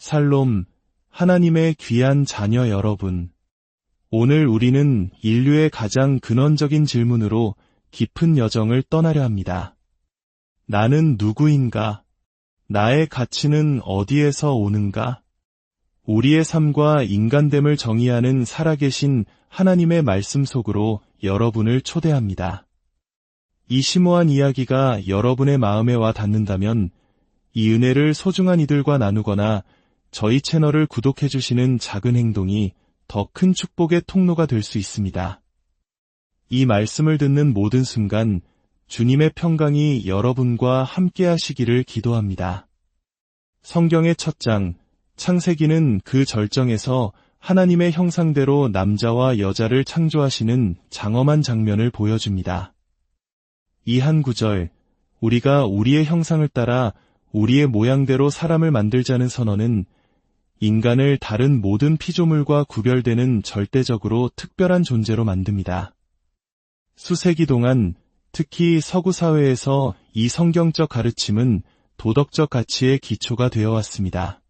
샬롬, 하나님의 귀한 자녀 여러분. 오늘 우리는 인류의 가장 근원적인 질문으로 깊은 여정을 떠나려 합니다. 나는 누구인가? 나의 가치는 어디에서 오는가? 우리의 삶과 인간됨을 정의하는 살아계신 하나님의 말씀 속으로 여러분을 초대합니다. 이 심오한 이야기가 여러분의 마음에 와 닿는다면 이 은혜를 소중한 이들과 나누거나 저희 채널을 구독해주시는 작은 행동이 더 큰 축복의 통로가 될 수 있습니다. 이 말씀을 듣는 모든 순간 주님의 평강이 여러분과 함께 하시기를 기도합니다. 성경의 첫 장, 창세기는 그 절정에서 하나님의 형상대로 남자와 여자를 창조하시는 장엄한 장면을 보여줍니다. 이 한 구절, 우리가 우리의 형상을 따라 우리의 모양대로 사람을 만들자는 선언은 인간을 다른 모든 피조물과 구별되는 절대적으로 특별한 존재로 만듭니다. 수세기 동안 특히 서구 사회에서 이 성경적 가르침은 도덕적 가치의 기초가 되어 왔습니다.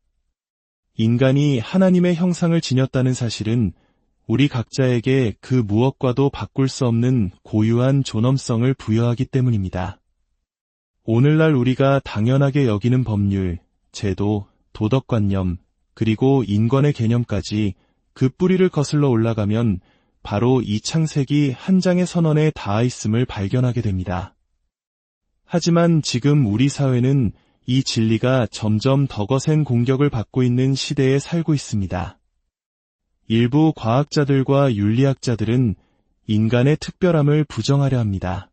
인간이 하나님의 형상을 지녔다는 사실은 우리 각자에게 그 무엇과도 바꿀 수 없는 고유한 존엄성을 부여하기 때문입니다. 오늘날 우리가 당연하게 여기는 법률, 제도, 도덕관념, 그리고 인권의 개념까지 그 뿌리를 거슬러 올라가면 바로 이 창세기 한 장의 선언에 닿아 있음을 발견하게 됩니다. 하지만 지금 우리 사회는 이 진리가 점점 더 거센 공격을 받고 있는 시대에 살고 있습니다. 일부 과학자들과 윤리학자들은 인간의 특별함을 부정하려 합니다.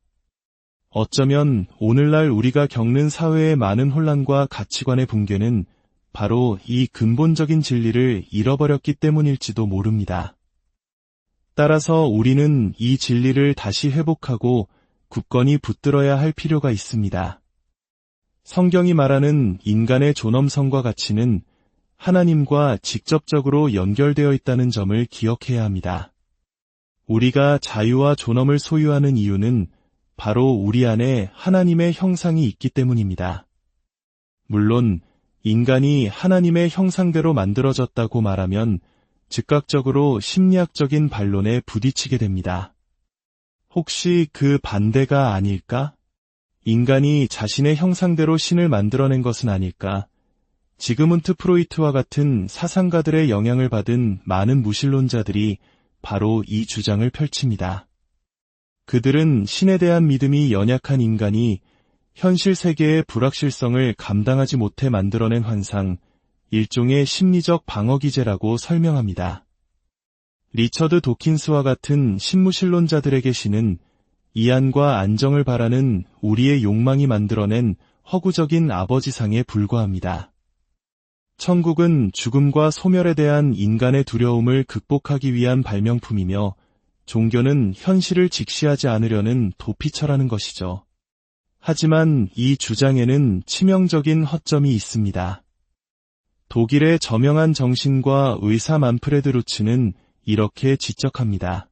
어쩌면 오늘날 우리가 겪는 사회의 많은 혼란과 가치관의 붕괴는 바로 이 근본적인 진리를 잃어버렸기 때문일지도 모릅니다. 따라서 우리는 이 진리를 다시 회복하고 굳건히 붙들어야 할 필요가 있습니다. 성경이 말하는 인간의 존엄성과 가치는 하나님과 직접적으로 연결되어 있다는 점을 기억해야 합니다. 우리가 자유와 존엄을 소유하는 이유는 바로 우리 안에 하나님의 형상이 있기 때문입니다. 물론 인간이 하나님의 형상대로 만들어졌다고 말하면 즉각적으로 심리학적인 반론에 부딪히게 됩니다. 혹시 그 반대가 아닐까? 인간이 자신의 형상대로 신을 만들어낸 것은 아닐까? 지그문트 프로이트와 같은 사상가들의 영향을 받은 많은 무신론자들이 바로 이 주장을 펼칩니다. 그들은 신에 대한 믿음이 연약한 인간이 현실 세계의 불확실성을 감당하지 못해 만들어낸 환상, 일종의 심리적 방어기제라고 설명합니다. 리처드 도킨스와 같은 신무신론자들에게 신은 이안과 안정을 바라는 우리의 욕망이 만들어낸 허구적인 아버지상에 불과합니다. 천국은 죽음과 소멸에 대한 인간의 두려움을 극복하기 위한 발명품이며 종교는 현실을 직시하지 않으려는 도피처라는 것이죠. 하지만 이 주장에는 치명적인 허점이 있습니다. 독일의 저명한 정신과 의사 만프레드 루츠는 이렇게 지적합니다.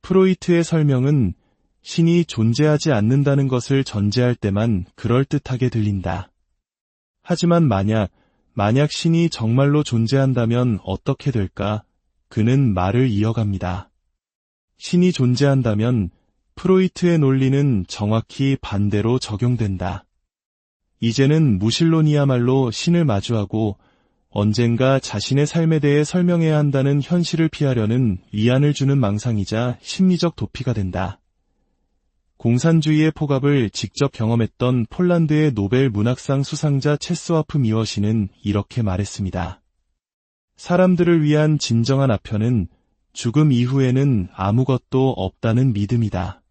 프로이트의 설명은 신이 존재하지 않는다는 것을 전제할 때만 그럴듯하게 들린다. 하지만 만약 신이 정말로 존재한다면 어떻게 될까? 그는 말을 이어갑니다. 신이 존재한다면 프로이트의 논리는 정확히 반대로 적용된다. 이제는 무신론이야말로 신을 마주하고 언젠가 자신의 삶에 대해 설명해야 한다는 현실을 피하려는 위안을 주는 망상이자 심리적 도피가 된다. 공산주의의 폭압을 직접 경험했던 폴란드의 노벨 문학상 수상자 체스와프 미워시는 이렇게 말했습니다. 사람들을 위한 진정한 아편은 죽음 이후에는 아무것도 없다는 믿음이다.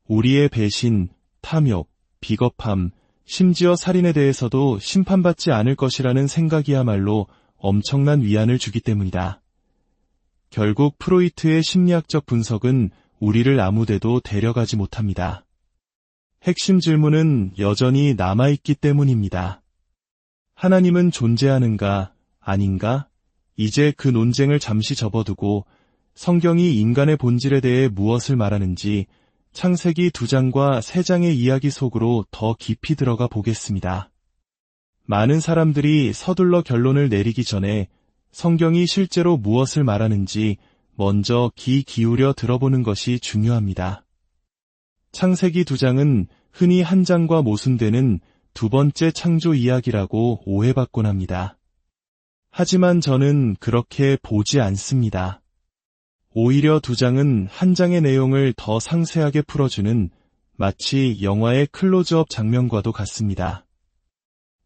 우리의 배신, 탐욕, 비겁함, 심지어 살인에 대해서도 심판받지 않을 것이라는 생각이야말로 엄청난 위안을 주기 때문이다. 결국 프로이트의 심리학적 분석은 우리를 아무데도 데려가지 못합니다. 핵심 질문은 여전히 남아있기 때문입니다. 하나님은 존재하는가, 아닌가? 이제 그 논쟁을 잠시 접어두고 성경이 인간의 본질에 대해 무엇을 말하는지 창세기 2장과 3장의 이야기 속으로 더 깊이 들어가 보겠습니다. 많은 사람들이 서둘러 결론을 내리기 전에 성경이 실제로 무엇을 말하는지 먼저 귀 기울여 들어보는 것이 중요합니다. 창세기 2장은 흔히 한 장과 모순되는 두 번째 창조 이야기라고 오해받곤 합니다. 하지만 저는 그렇게 보지 않습니다. 오히려 2장은 한 장의 내용을 더 상세하게 풀어주는 마치 영화의 클로즈업 장면과도 같습니다.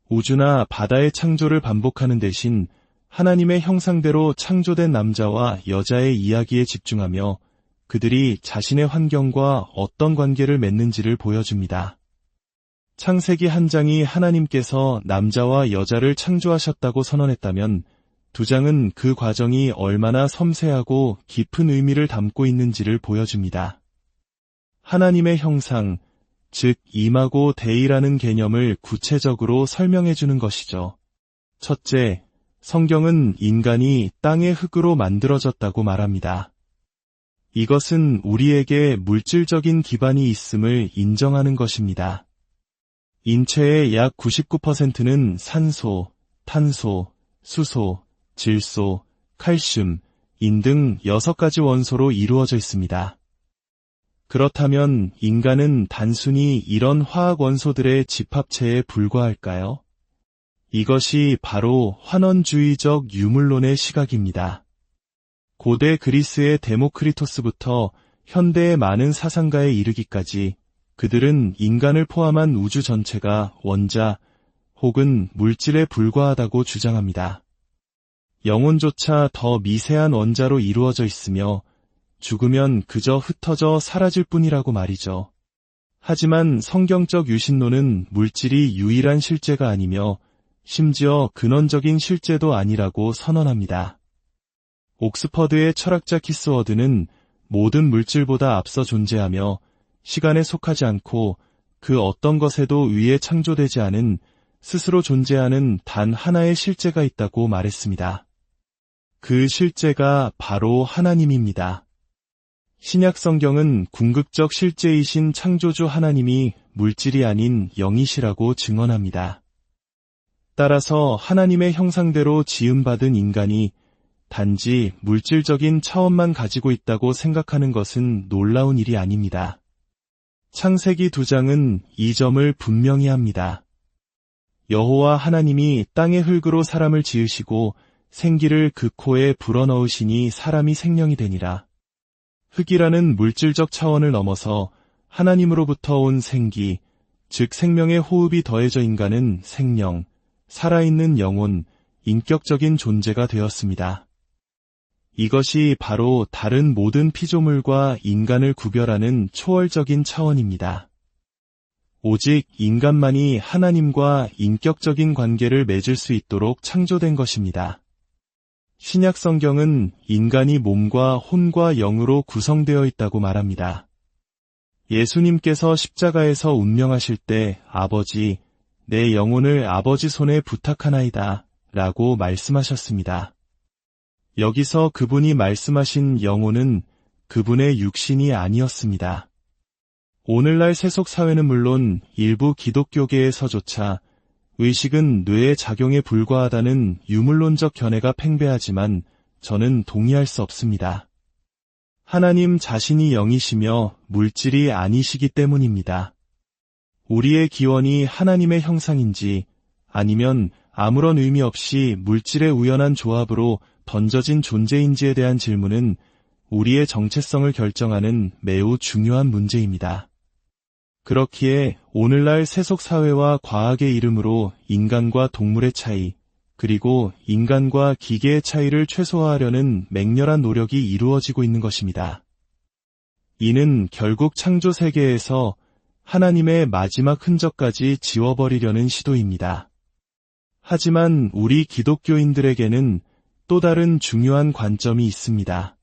우주나 바다의 창조를 반복하는 대신 하나님의 형상대로 창조된 남자와 여자의 이야기에 집중하며 그들이 자신의 환경과 어떤 관계를 맺는지를 보여줍니다. 창세기 한 장이 하나님께서 남자와 여자를 창조하셨다고 선언했다면 2장은 그 과정이 얼마나 섬세하고 깊은 의미를 담고 있는지를 보여줍니다. 하나님의 형상, 즉 이마고 데이라는 개념을 구체적으로 설명해주는 것이죠. 첫째, 성경은 인간이 땅의 흙으로 만들어졌다고 말합니다. 이것은 우리에게 물질적인 기반이 있음을 인정하는 것입니다. 인체의 약 99%는 산소, 탄소, 수소, 질소, 칼슘, 인 등 6가지 원소로 이루어져 있습니다. 그렇다면 인간은 단순히 이런 화학 원소들의 집합체에 불과할까요? 이것이 바로 환원주의적 유물론의 시각입니다. 고대 그리스의 데모크리토스부터 현대의 많은 사상가에 이르기까지 그들은 인간을 포함한 우주 전체가 원자 혹은 물질에 불과하다고 주장합니다. 영혼조차 더 미세한 원자로 이루어져 있으며 죽으면 그저 흩어져 사라질 뿐이라고 말이죠. 하지만 성경적 유신론은 물질이 유일한 실제가 아니며 심지어 근원적인 실제도 아니라고 선언합니다. 옥스퍼드의 철학자 키스워드는 모든 물질보다 앞서 존재하며 시간에 속하지 않고 그 어떤 것에도 의해 창조되지 않은 스스로 존재하는 단 하나의 실제가 있다고 말했습니다. 그 실제가 바로 하나님입니다. 신약 성경은 궁극적 실제이신 창조주 하나님이 물질이 아닌 영이시라고 증언합니다. 따라서 하나님의 형상대로 지음받은 인간이 단지 물질적인 차원만 가지고 있다고 생각하는 것은 놀라운 일이 아닙니다. 창세기 2장은 이 점을 분명히 합니다. 여호와 하나님이 땅의 흙으로 사람을 지으시고 생기를 그 코에 불어넣으시니 사람이 생명이 되니라. 흙이라는 물질적 차원을 넘어서 하나님으로부터 온 생기, 즉 생명의 호흡이 더해져 인간은 생명, 살아있는 영혼, 인격적인 존재가 되었습니다. 이것이 바로 다른 모든 피조물과 인간을 구별하는 초월적인 차원입니다. 오직 인간만이 하나님과 인격적인 관계를 맺을 수 있도록 창조된 것입니다. 신약 성경은 인간이 몸과 혼과 영으로 구성되어 있다고 말합니다. 예수님께서 십자가에서 운명하실 때 아버지, 내 영혼을 아버지 손에 부탁하나이다 라고 말씀하셨습니다. 여기서 그분이 말씀하신 영혼은 그분의 육신이 아니었습니다. 오늘날 세속사회는 물론 일부 기독교계에서조차 의식은 뇌의 작용에 불과하다는 유물론적 견해가 팽배하지만 저는 동의할 수 없습니다. 하나님 자신이 영이시며 물질이 아니시기 때문입니다. 우리의 기원이 하나님의 형상인지 아니면 아무런 의미 없이 물질의 우연한 조합으로 던져진 존재인지에 대한 질문은 우리의 정체성을 결정하는 매우 중요한 문제입니다. 그렇기에 오늘날 세속사회와 과학의 이름으로 인간과 동물의 차이, 그리고 인간과 기계의 차이를 최소화하려는 맹렬한 노력이 이루어지고 있는 것입니다. 이는 결국 창조 세계에서 하나님의 마지막 흔적까지 지워버리려는 시도입니다. 하지만 우리 기독교인들에게는 또 다른 중요한 관점이 있습니다.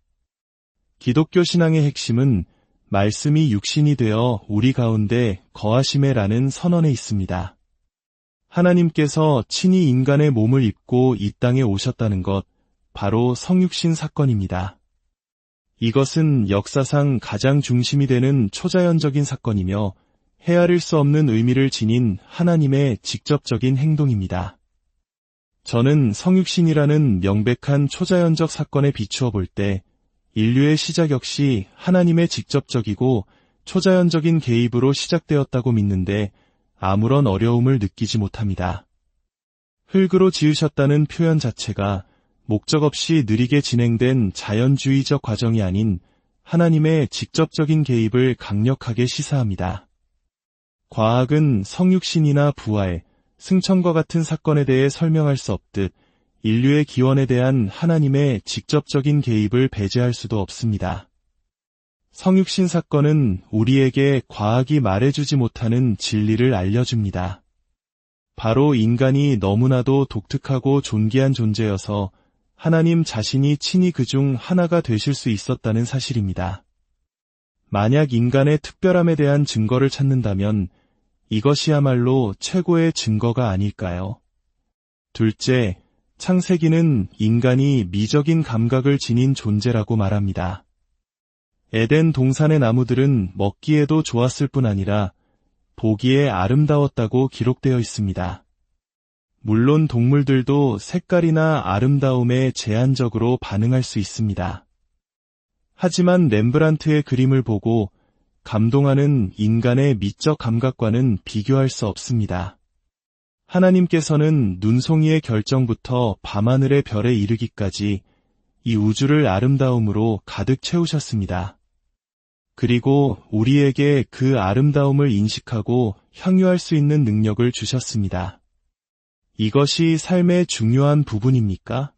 기독교 신앙의 핵심은 말씀이 육신이 되어 우리 가운데 거하심에라는 선언에 있습니다. 하나님께서 친히 인간의 몸을 입고 이 땅에 오셨다는 것, 바로 성육신 사건입니다. 이것은 역사상 가장 중심이 되는 초자연적인 사건이며 헤아릴 수 없는 의미를 지닌 하나님의 직접적인 행동입니다. 저는 성육신이라는 명백한 초자연적 사건에 비추어 볼 때 인류의 시작 역시 하나님의 직접적이고 초자연적인 개입으로 시작되었다고 믿는데 아무런 어려움을 느끼지 못합니다. 흙으로 지으셨다는 표현 자체가 목적 없이 느리게 진행된 자연주의적 과정이 아닌 하나님의 직접적인 개입을 강력하게 시사합니다. 과학은 성육신이나 부활, 승천과 같은 사건에 대해 설명할 수 없듯 인류의 기원에 대한 하나님의 직접적인 개입을 배제할 수도 없습니다. 성육신 사건은 우리에게 과학이 말해주지 못하는 진리를 알려줍니다. 바로 인간이 너무나도 독특하고 존귀한 존재여서 하나님 자신이 친히 그중 하나가 되실 수 있었다는 사실입니다. 만약 인간의 특별함에 대한 증거를 찾는다면 이것이야말로 최고의 증거가 아닐까요? 둘째, 창세기는 인간이 미적인 감각을 지닌 존재라고 말합니다. 에덴 동산의 나무들은 먹기에도 좋았을 뿐 아니라 보기에 아름다웠다고 기록되어 있습니다. 물론 동물들도 색깔이나 아름다움에 제한적으로 반응할 수 있습니다. 하지만 렘브란트의 그림을 보고 감동하는 인간의 미적 감각과는 비교할 수 없습니다. 하나님께서는 눈송이의 결정부터 밤하늘의 별에 이르기까지 이 우주를 아름다움으로 가득 채우셨습니다. 그리고 우리에게 그 아름다움을 인식하고 향유할 수 있는 능력을 주셨습니다. 이것이 삶의 중요한 부분입니까?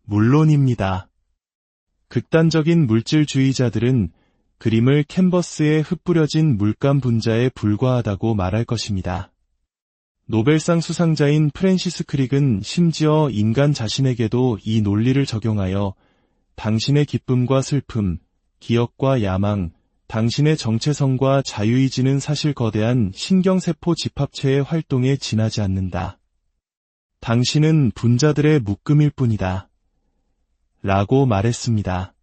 물론입니다. 극단적인 물질주의자들은 그림을 캔버스에 흩뿌려진 물감 분자에 불과하다고 말할 것입니다. 노벨상 수상자인 프랜시스 크릭은 심지어 인간 자신에게도 이 논리를 적용하여 당신의 기쁨과 슬픔, 기억과 야망, 당신의 정체성과 자유의지는 사실 거대한 신경세포 집합체의 활동에 지나지 않는다. 당신은 분자들의 묶음일 뿐이다. 라고 말했습니다.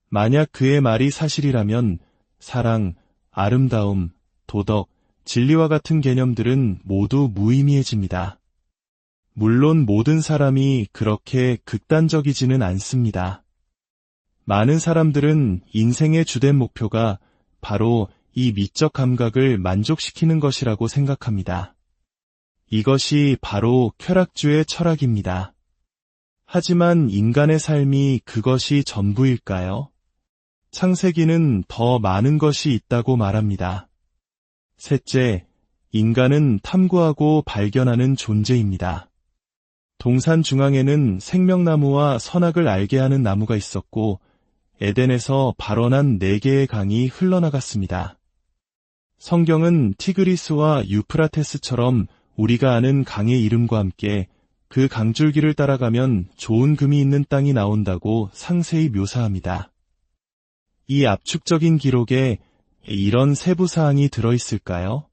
만약 그의 말이 사실이라면 사랑, 아름다움, 도덕, 진리와 같은 개념들은 모두 무의미해집니다. 물론 모든 사람이 그렇게 극단적이지는 않습니다. 많은 사람들은 인생의 주된 목표가 바로 이 미적 감각을 만족시키는 것이라고 생각합니다. 이것이 바로 쾌락주의 철학입니다. 하지만 인간의 삶이 그것이 전부일까요? 창세기는 더 많은 것이 있다고 말합니다. 셋째, 인간은 탐구하고 발견하는 존재입니다. 동산 중앙에는 생명나무와 선악을 알게 하는 나무가 있었고 에덴에서 발원한 4개의 강이 흘러나갔습니다. 성경은 티그리스와 유프라테스처럼 우리가 아는 강의 이름과 함께 그 강줄기를 따라가면 좋은 금이 있는 땅이 나온다고 상세히 묘사합니다. 이 압축적인 기록에 이런 세부사항이 들어있을까요?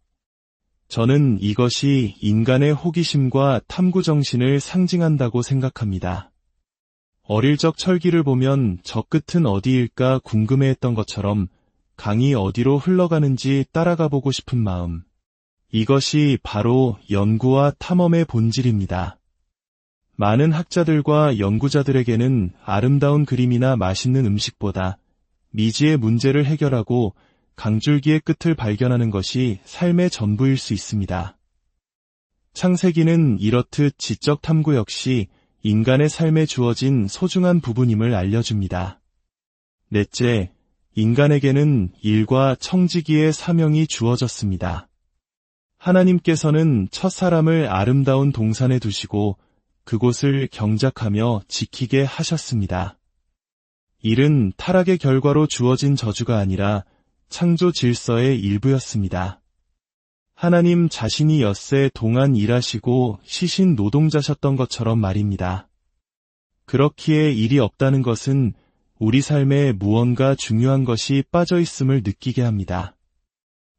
저는 이것이 인간의 호기심과 탐구정신을 상징한다고 생각합니다. 어릴 적 철기를 보면 저 끝은 어디일까 궁금해했던 것처럼 강이 어디로 흘러가는지 따라가 보고 싶은 마음. 이것이 바로 연구와 탐험의 본질입니다. 많은 학자들과 연구자들에게는 아름다운 그림이나 맛있는 음식보다 미지의 문제를 해결하고 강줄기의 끝을 발견하는 것이 삶의 전부일 수 있습니다. 창세기는 이렇듯 지적 탐구 역시 인간의 삶에 주어진 소중한 부분임을 알려줍니다. 넷째, 인간에게는 일과 청지기의 사명이 주어졌습니다. 하나님께서는 첫 사람을 아름다운 동산에 두시고 그곳을 경작하며 지키게 하셨습니다. 일은 타락의 결과로 주어진 저주가 아니라 창조 질서의 일부였습니다. 하나님 자신이 엿새 동안 일하시고 시신 노동자셨던 것처럼 말입니다. 그렇기에 일이 없다는 것은 우리 삶에 무언가 중요한 것이 빠져 있음을 느끼게 합니다.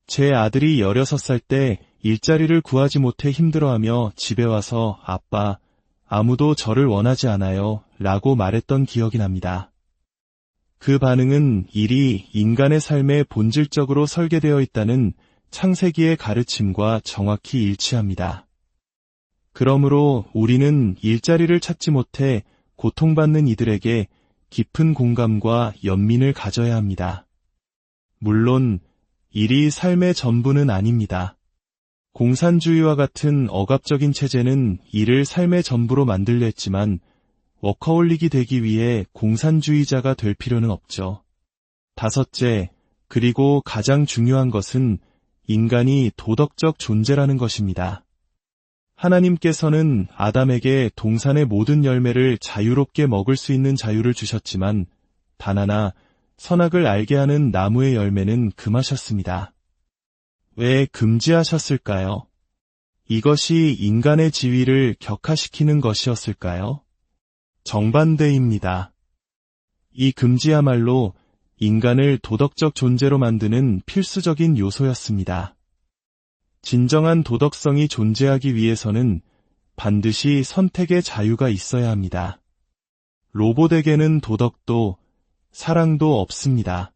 제 아들이 16살 때 일자리를 구하지 못해 힘들어하며 집에 와서 아빠, 아무도 저를 원하지 않아요 라고 말했던 기억이 납니다. 그 반응은 일이 인간의 삶에 본질적으로 설계되어 있다는 창세기의 가르침과 정확히 일치합니다. 그러므로 우리는 일자리를 찾지 못해 고통받는 이들에게 깊은 공감과 연민을 가져야 합니다. 물론 일이 삶의 전부는 아닙니다. 공산주의와 같은 억압적인 체제는 일을 삶의 전부로 만들려 했지만 워커홀릭이 되기 위해 공산주의자가 될 필요는 없죠. 다섯째, 그리고 가장 중요한 것은 인간이 도덕적 존재라는 것입니다. 하나님께서는 아담에게 동산의 모든 열매를 자유롭게 먹을 수 있는 자유를 주셨지만 단 하나 선악을 알게 하는 나무의 열매는 금하셨습니다. 왜 금지하셨을까요? 이것이 인간의 지위를 격하시키는 것이었을까요? 정반대입니다. 이 금지야말로 인간을 도덕적 존재로 만드는 필수적인 요소였습니다. 진정한 도덕성이 존재하기 위해서는 반드시 선택의 자유가 있어야 합니다. 로봇에게는 도덕도 사랑도 없습니다.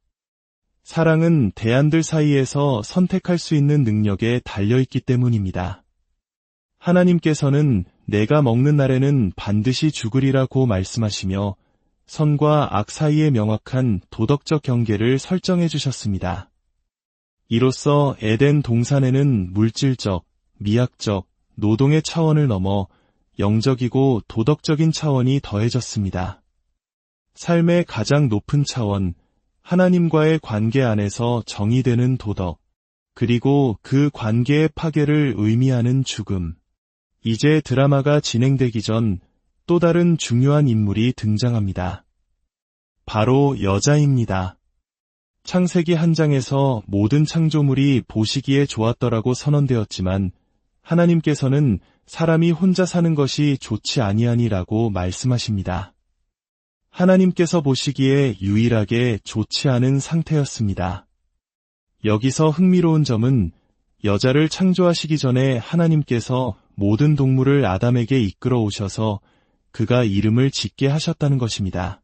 사랑은 대안들 사이에서 선택할 수 있는 능력에 달려있기 때문입니다. 하나님께서는 내가 먹는 날에는 반드시 죽으리라고 말씀하시며 선과 악 사이에 명확한 도덕적 경계를 설정해 주셨습니다. 이로써 에덴 동산에는 물질적, 미학적, 노동의 차원을 넘어 영적이고 도덕적인 차원이 더해졌습니다. 삶의 가장 높은 차원, 하나님과의 관계 안에서 정의되는 도덕, 그리고 그 관계의 파괴를 의미하는 죽음. 이제 드라마가 진행되기 전 또 다른 중요한 인물이 등장합니다. 바로 여자입니다. 창세기 한 장에서 모든 창조물이 보시기에 좋았더라고 선언되었지만 하나님께서는 사람이 혼자 사는 것이 좋지 아니하니라고 말씀하십니다. 하나님께서 보시기에 유일하게 좋지 않은 상태였습니다. 여기서 흥미로운 점은 여자를 창조하시기 전에 하나님께서 모든 동물을 아담에게 이끌어 오셔서 그가 이름을 짓게 하셨다는 것입니다.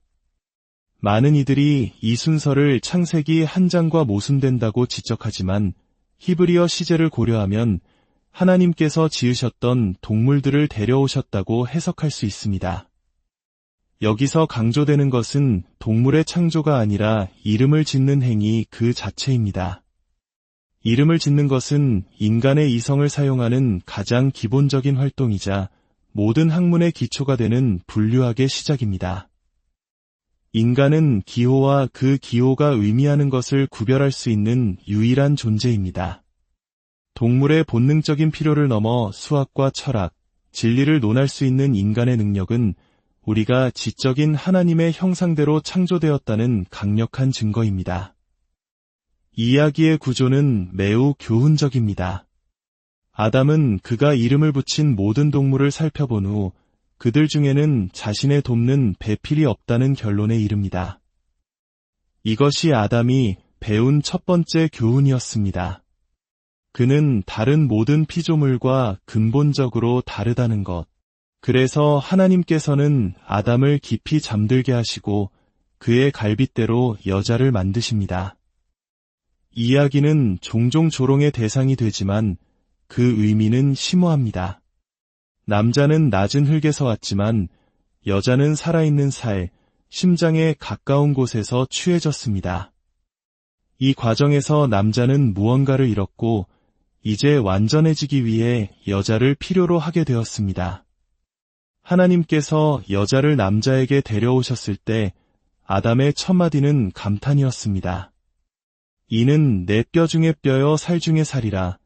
많은 이들이 이 순서를 창세기 한 장과 모순된다고 지적하지만 히브리어 시제를 고려하면 하나님께서 지으셨던 동물들을 데려오셨다고 해석할 수 있습니다. 여기서 강조되는 것은 동물의 창조가 아니라 이름을 짓는 행위 그 자체입니다. 이름을 짓는 것은 인간의 이성을 사용하는 가장 기본적인 활동이자 모든 학문의 기초가 되는 분류학의 시작입니다. 인간은 기호와 그 기호가 의미하는 것을 구별할 수 있는 유일한 존재입니다. 동물의 본능적인 필요를 넘어 수학과 철학, 진리를 논할 수 있는 인간의 능력은 우리가 지적인 하나님의 형상대로 창조되었다는 강력한 증거입니다. 이야기의 구조는 매우 교훈적입니다. 아담은 그가 이름을 붙인 모든 동물을 살펴본 후 그들 중에는 자신의 돕는 배필이 없다는 결론에 이릅니다. 이것이 아담이 배운 첫 번째 교훈이었습니다. 그는 다른 모든 피조물과 근본적으로 다르다는 것. 그래서 하나님께서는 아담을 깊이 잠들게 하시고 그의 갈빗대로 여자를 만드십니다. 이야기는 종종 조롱의 대상이 되지만 그 의미는 심오합니다. 남자는 낮은 흙에서 왔지만 여자는 살아있는 살, 심장에 가까운 곳에서 취해졌습니다. 이 과정에서 남자는 무언가를 잃었고 이제 완전해지기 위해 여자를 필요로 하게 되었습니다. 하나님께서 여자를 남자에게 데려오셨을 때 아담의 첫마디는 감탄이었습니다. 이는 내 뼈 중의 뼈여 살 중의 살이라.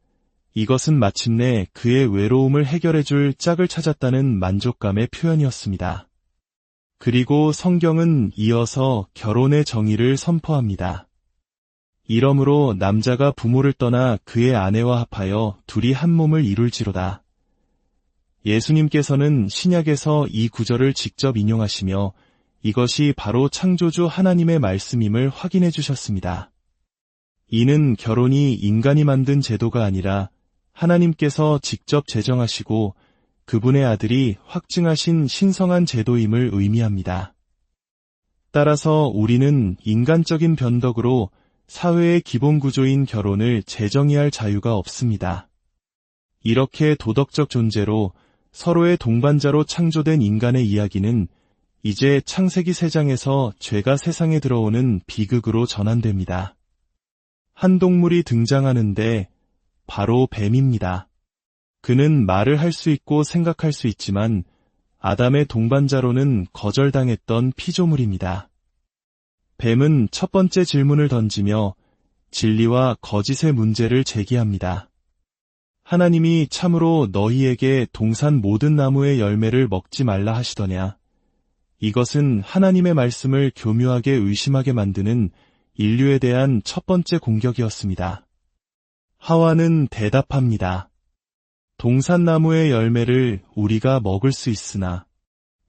이것은 마침내 그의 외로움을 해결해줄 짝을 찾았다는 만족감의 표현이었습니다. 그리고 성경은 이어서 결혼의 정의를 선포합니다. 이러므로 남자가 부모를 떠나 그의 아내와 합하여 둘이 한 몸을 이룰지로다. 예수님께서는 신약에서 이 구절을 직접 인용하시며 이것이 바로 창조주 하나님의 말씀임을 확인해 주셨습니다. 이는 결혼이 인간이 만든 제도가 아니라 하나님께서 직접 제정하시고 그분의 아들이 확증하신 신성한 제도임을 의미합니다. 따라서 우리는 인간적인 변덕으로 사회의 기본 구조인 결혼을 재정의할 자유가 없습니다. 이렇게 도덕적 존재로 서로의 동반자로 창조된 인간의 이야기는 이제 창세기 3장에서 죄가 세상에 들어오는 비극으로 전환됩니다. 한 동물이 등장하는데 바로 뱀입니다. 그는 말을 할 수 있고 생각할 수 있지만 아담의 동반자로는 거절당했던 피조물입니다. 뱀은 첫 번째 질문을 던지며 진리와 거짓의 문제를 제기합니다. 하나님이 참으로 너희에게 동산 모든 나무의 열매를 먹지 말라 하시더냐? 이것은 하나님의 말씀을 교묘하게 의심하게 만드는 인류에 대한 첫 번째 공격이었습니다. 하와는 대답합니다. 동산나무의 열매를 우리가 먹을 수 있으나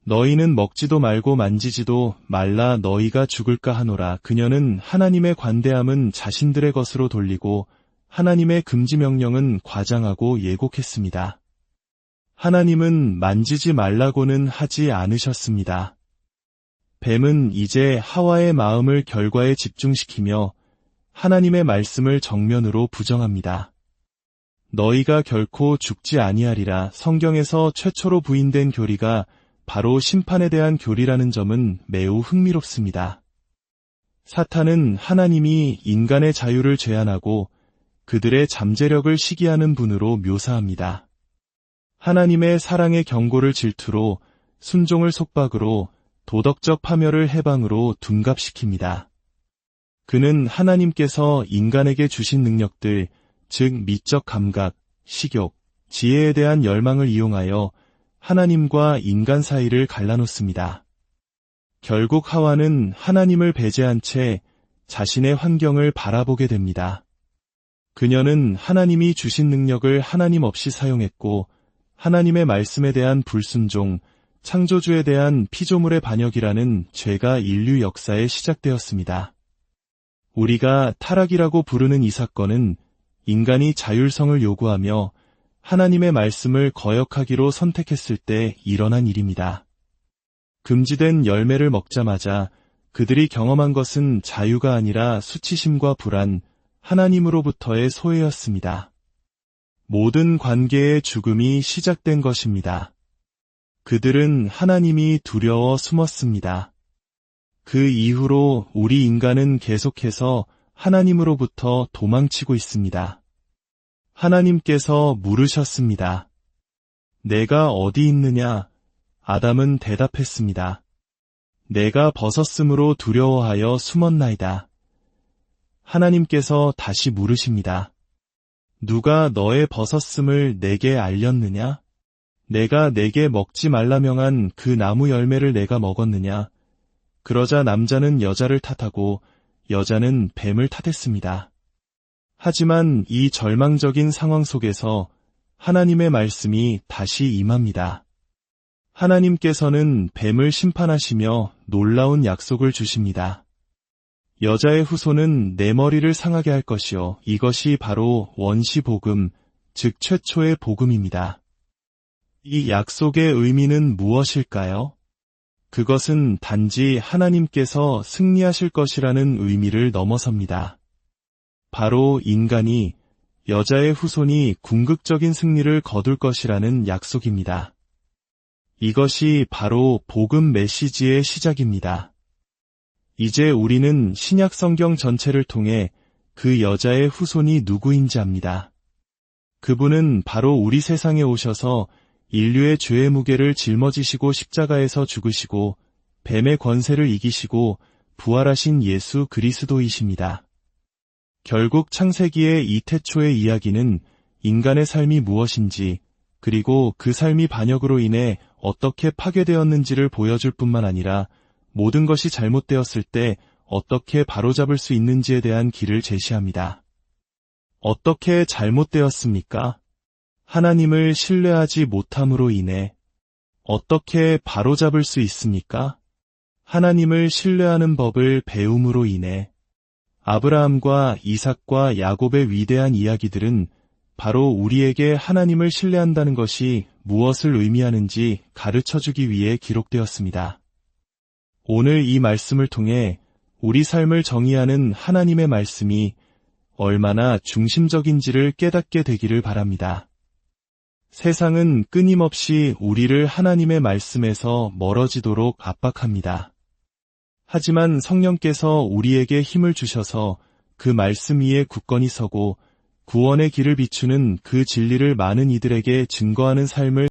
너희는 먹지도 말고 만지지도 말라 너희가 죽을까 하노라. 그녀는 하나님의 관대함은 자신들의 것으로 돌리고 하나님의 금지 명령은 과장하고 예곡했습니다. 하나님은 만지지 말라고는 하지 않으셨습니다. 뱀은 이제 하와의 마음을 결과에 집중시키며 하나님의 말씀을 정면으로 부정합니다. 너희가 결코 죽지 아니하리라. 성경에서 최초로 부인된 교리가 바로 심판에 대한 교리라는 점은 매우 흥미롭습니다. 사탄은 하나님이 인간의 자유를 제한하고 그들의 잠재력을 시기하는 분으로 묘사합니다. 하나님의 사랑의 경고를 질투로, 순종을 속박으로, 도덕적 파멸을 해방으로 둔갑시킵니다. 그는 하나님께서 인간에게 주신 능력들, 즉 미적 감각, 식욕, 지혜에 대한 열망을 이용하여 하나님과 인간 사이를 갈라놓습니다. 결국 하와는 하나님을 배제한 채 자신의 환경을 바라보게 됩니다. 그녀는 하나님이 주신 능력을 하나님 없이 사용했고 하나님의 말씀에 대한 불순종, 창조주에 대한 피조물의 반역이라는 죄가 인류 역사에 시작되었습니다. 우리가 타락이라고 부르는 이 사건은 인간이 자율성을 요구하며 하나님의 말씀을 거역하기로 선택했을 때 일어난 일입니다. 금지된 열매를 먹자마자 그들이 경험한 것은 자유가 아니라 수치심과 불안, 하나님으로부터의 소외였습니다. 모든 관계의 죽음이 시작된 것입니다. 그들은 하나님이 두려워 숨었습니다. 그 이후로 우리 인간은 계속해서 하나님으로부터 도망치고 있습니다. 하나님께서 물으셨습니다. 내가 어디 있느냐? 아담은 대답했습니다. 내가 벗었으므로 두려워하여 숨었나이다. 하나님께서 다시 물으십니다. 누가 너의 벗었음을 내게 알렸느냐? 내가 내게 먹지 말라 명한 그 나무 열매를 내가 먹었느냐? 그러자 남자는 여자를 탓하고 여자는 뱀을 탓했습니다. 하지만 이 절망적인 상황 속에서 하나님의 말씀이 다시 임합니다. 하나님께서는 뱀을 심판하시며 놀라운 약속을 주십니다. 여자의 후손은 내 머리를 상하게 할 것이요. 이것이 바로 원시 복음, 즉 최초의 복음입니다. 이 약속의 의미는 무엇일까요? 그것은 단지 하나님께서 승리하실 것이라는 의미를 넘어섭니다. 바로 인간이, 여자의 후손이 궁극적인 승리를 거둘 것이라는 약속입니다. 이것이 바로 복음 메시지의 시작입니다. 이제 우리는 신약 성경 전체를 통해 그 여자의 후손이 누구인지 압니다. 그분은 바로 우리 세상에 오셔서 인류의 죄의 무게를 짊어지시고 십자가에서 죽으시고 뱀의 권세를 이기시고 부활하신 예수 그리스도이십니다. 결국 창세기의 이 태초의 이야기는 인간의 삶이 무엇인지, 그리고 그 삶이 반역으로 인해 어떻게 파괴되었는지를 보여줄 뿐만 아니라 모든 것이 잘못되었을 때 어떻게 바로잡을 수 있는지에 대한 길을 제시합니다. 어떻게 잘못되었습니까? 하나님을 신뢰하지 못함으로 인해. 어떻게 바로잡을 수 있습니까? 하나님을 신뢰하는 법을 배움으로 인해. 아브라함과 이삭과 야곱의 위대한 이야기들은 바로 우리에게 하나님을 신뢰한다는 것이 무엇을 의미하는지 가르쳐주기 위해 기록되었습니다. 오늘 이 말씀을 통해 우리 삶을 정의하는 하나님의 말씀이 얼마나 중심적인지를 깨닫게 되기를 바랍니다. 세상은 끊임없이 우리를 하나님의 말씀에서 멀어지도록 압박합니다. 하지만 성령께서 우리에게 힘을 주셔서 그 말씀 위에 굳건히 서고 구원의 길을 비추는 그 진리를 많은 이들에게 증거하는 삶을